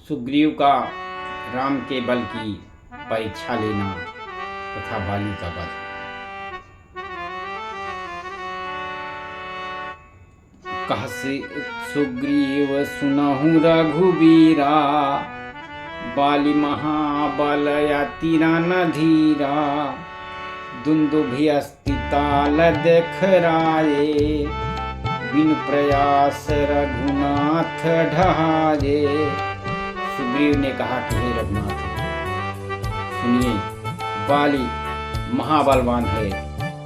सुग्रीव का राम के बल की परीक्षा लेना तथा बाली का वध। कहसे सुग्रीव सुनहु रघुबीरा, बाली महाबल अति रणधीरा। दुन्दुभि अस्तिताल देख राये, बिन प्रयास रघुनाथ ढहाये। सुग्रीव ने कहा कि हे रघुनाथ, सुनिए, बाली महाबलवान है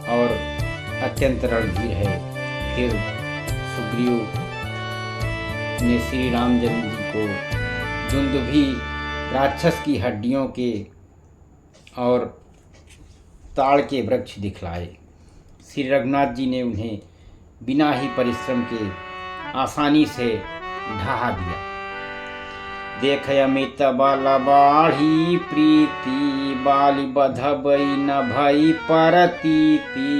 और अत्यंत रणधीर है। फिर सुग्रीव ने श्री रामचंद्र जी को दुन्दुभि राक्षस की हड्डियों के और ताड़ के वृक्ष दिखलाए। श्री रघुनाथ जी ने उन्हें बिना ही परिश्रम के आसानी से ढहा दिया। देख अमित बल बाढ़ी प्रीति, बाली बधबई न भई परतीति।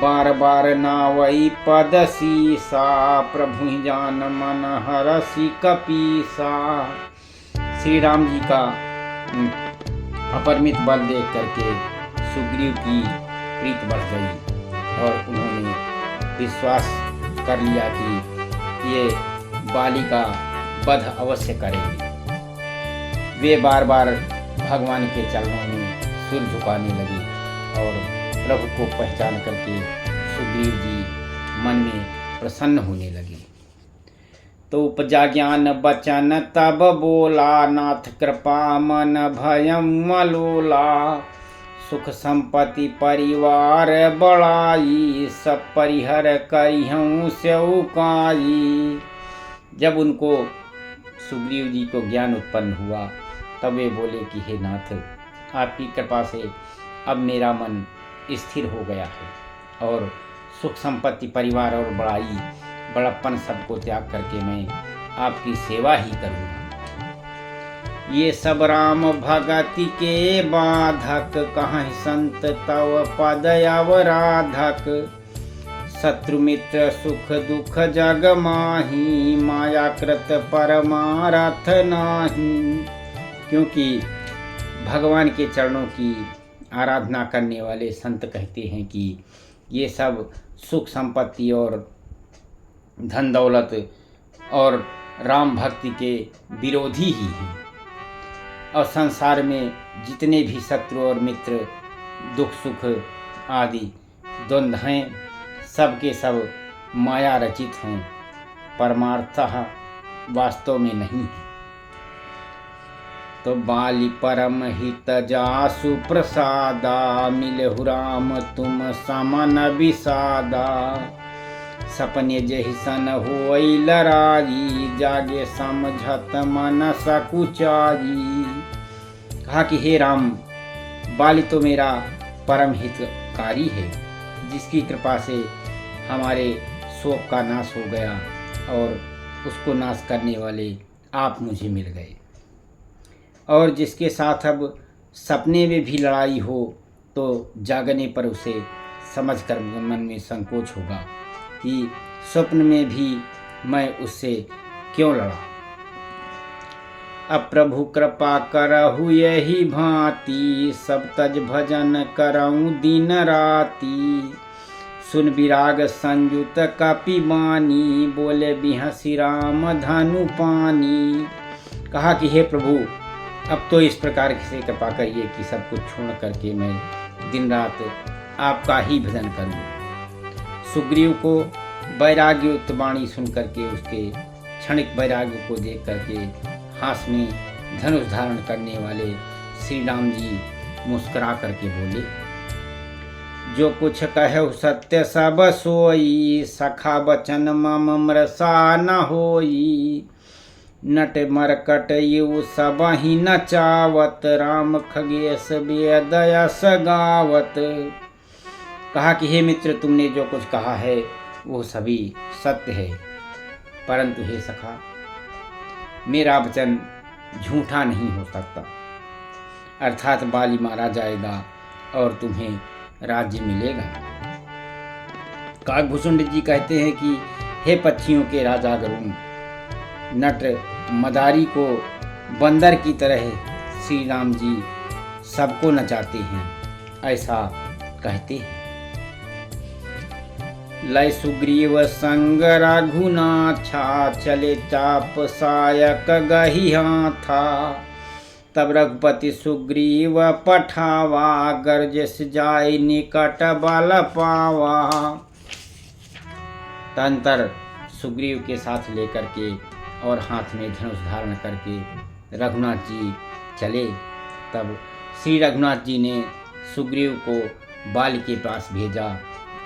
बार बार नावई पद सीसा, प्रभु जान मन हरसि कपीसा। श्री राम जी का अपरिमित बल देख करके सुग्रीव की प्रीत बढ़ गई और उन्होंने विश्वास कर लिया कि ये बाली का वध अवश्य करेंगे। वे बार बार भगवान के चरणों में सिर झुकाने लगे और प्रभु को पहचान करके सुग्रीव जी मन में प्रसन्न होने लगे। तो उपजा ज्ञान बचन तब बोला, नाथ कृपा मन भयम मलोला। सुख संपत्ति परिवार बड़ाई, सब परिहर कहिहूँ सेवकाई। जब उनको सुग्रीव जी को ज्ञान उत्पन्न हुआ तब वे बोले कि हे नाथ, आपकी कृपा से अब मेरा मन स्थिर हो गया है और सुख संपत्ति परिवार और बड़ाई बड़प्पन सबको त्याग करके मैं आपकी सेवा ही करूँगा। ये सब राम भगति के बाधक, कहाँ संत तव पद अवराधक। शत्रु मित्र सुख दुख जग माही, माया कृत परमारथ नाही। क्योंकि भगवान के चरणों की आराधना करने वाले संत कहते हैं कि ये सब सुख संपत्ति और धन दौलत और राम भक्ति के विरोधी ही हैं और संसार में जितने भी शत्रु और मित्र दुख सुख आदि द्वंद्व हैं, सब के सब माया रचित हैं, परमार्थतः वास्तव में नहीं है। तो बाली परम हित जासु प्रसादा, मिलहु राम तुम समन विषादा। सपने जहि सन होई लराई, जागे समझत मन सकुचाई। कहा कि हे राम, बाली तो मेरा परम हितकारी है, जिसकी कृपा से हमारे शोक का नाश हो गया और उसको नाश करने वाले आप मुझे मिल गए। और जिसके साथ अब सपने में भी लड़ाई हो तो जागने पर उसे समझकर मन में संकोच होगा कि स्वप्न में भी मैं उससे क्यों लड़ा। अब प्रभु कृपा करहु यही भांति, सब तज भजन करऊँ दिन राति। सुन विराग संयुत कपि बानी, बोले बिहसी राम धनु पानी। कहा कि हे प्रभु, अब तो इस प्रकार से कृपा करिए कि सब कुछ छोड़ करके मैं दिन रात आपका ही भजन करूँ। सुग्रीव को वैराग्युक्त वाणी सुन करके, उसके क्षणिक वैराग्य को देख करके हाथ में धनुष धारण करने वाले श्री राम जी मुस्कुरा करके बोले, जो कुछ कहे सत्य सब सोई, सखा बचन मम मृषा न होई। नट मरकट यु सब ही नचावत, राम खगेश वेद यस गावत। कहा कि हे मित्र, तुमने जो कुछ कहा है वो सभी सत्य है, परंतु हे सखा, मेरा वचन झूठा नहीं हो सकता। अर्थात बाली मारा जाएगा और तुम्हें राज्य मिलेगा। काकभूषुंड जी कहते हैं कि हे पक्षियों के राजा गरुण, नट मदारी को बंदर की तरह श्री राम जी सबको नचाते हैं, ऐसा कहते हैं। लय सुग्रीव संग रघुनाथा, चले चाप सायक गही हाथा। तब रघुपति सुग्रीव पठावा, गर्जस जाय निकट बल पावा। तंतर सुग्रीव के साथ लेकर के और हाथ में धनुष धारण करके रघुनाथ जी चले। तब श्री रघुनाथ जी ने सुग्रीव को बाल के पास भेजा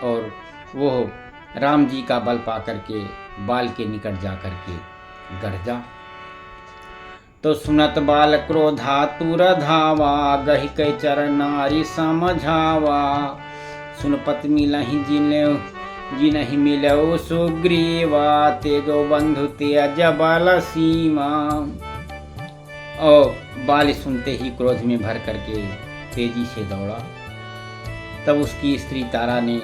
और वो राम जी का बल पा करके बाल के निकट जा करके गरजा। तो सुनत बाल क्रोधातुर धावा, गहि कै चरण नारी समझावा। सुनपत मिलहि जिनहि मिलौ सुग्रीवा, तेजो बंधु तेज बल सीमा। और बाल सुनते ही क्रोध में भर करके तेजी से दौड़ा। तब उसकी स्त्री तारा ने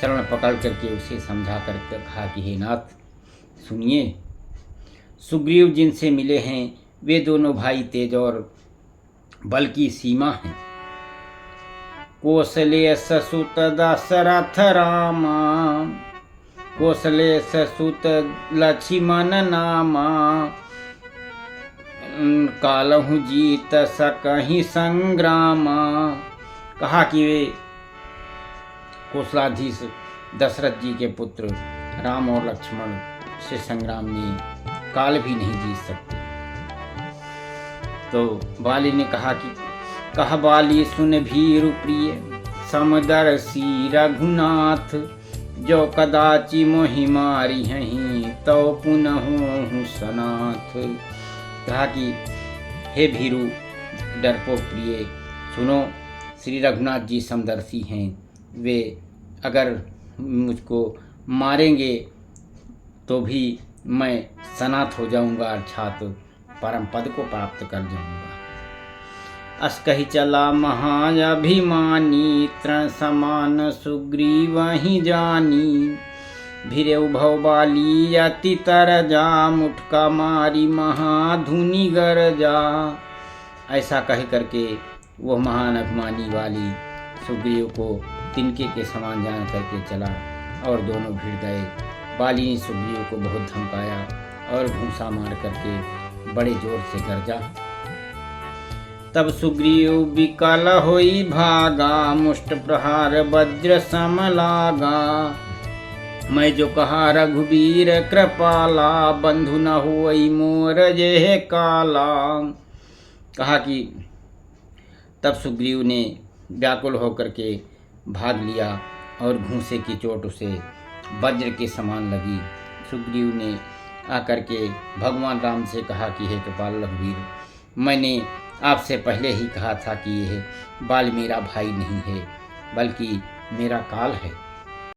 चरण पकड़ करके उसे समझा कर कहा कि हे नाथ सुनिए, सुग्रीव जिनसे मिले हैं वे दोनों भाई तेज और बल की सीमा हैं। कौशलेय सुत दशरथ रामा, कौशलेय सुत लक्ष्मण नामा। कालहु जीत सकहि संग्रामा। कहा कि वे कौशलाधीश दशरथ जी के पुत्र राम और लक्ष्मण से संग्राम में काल भी नहीं जीत सकते। तो बाली ने कहा कि कह बाली सुन भीरु प्रिय, समदर्शी रघुनाथ। जो कदाचि मोहि मारी हहीं, तो पुनः होहु सनाथ। कहा कि हे भीरु डरपोक प्रिय, सुनो, श्री रघुनाथ जी समदर्शी हैं। वे अगर मुझको मारेंगे तो भी मैं सनाथ हो जाऊंगा, अर्थात परम पद को प्राप्त कर जाऊंगा। अस कहि चला महाअभिमानी, तृण समान सुग्रीव ही जानी। भिरेउ भव बाली अति तरजा, मुठका मारी महाधुनि गरजा। ऐसा कह करके वह महान अभिमानी वाली सुग्रीव को तिनके के समान जान करके चला और दोनों भिड़ गए। बाली ने सुग्रीव को बहुत धमकाया और घूंसा मार करके बड़े जोर से गरजा। तब सुग्रीव विकल होई भागा, मुष्ट प्रहार वज्र सम लागा। मैं जो कहा रघुवीर कृपाला, बंधु न होई मोर जेह काला। कहा कि तब सुग्रीव ने व्याकुल होकर के भाग लिया और घूंसे की चोट उसे वज्र के समान लगी। सुग्रीव ने आकर के भगवान राम से कहा कि हे कृपाल रघुवीर, मैंने आपसे पहले ही कहा था कि यह बाल मेरा भाई नहीं है बल्कि मेरा काल है।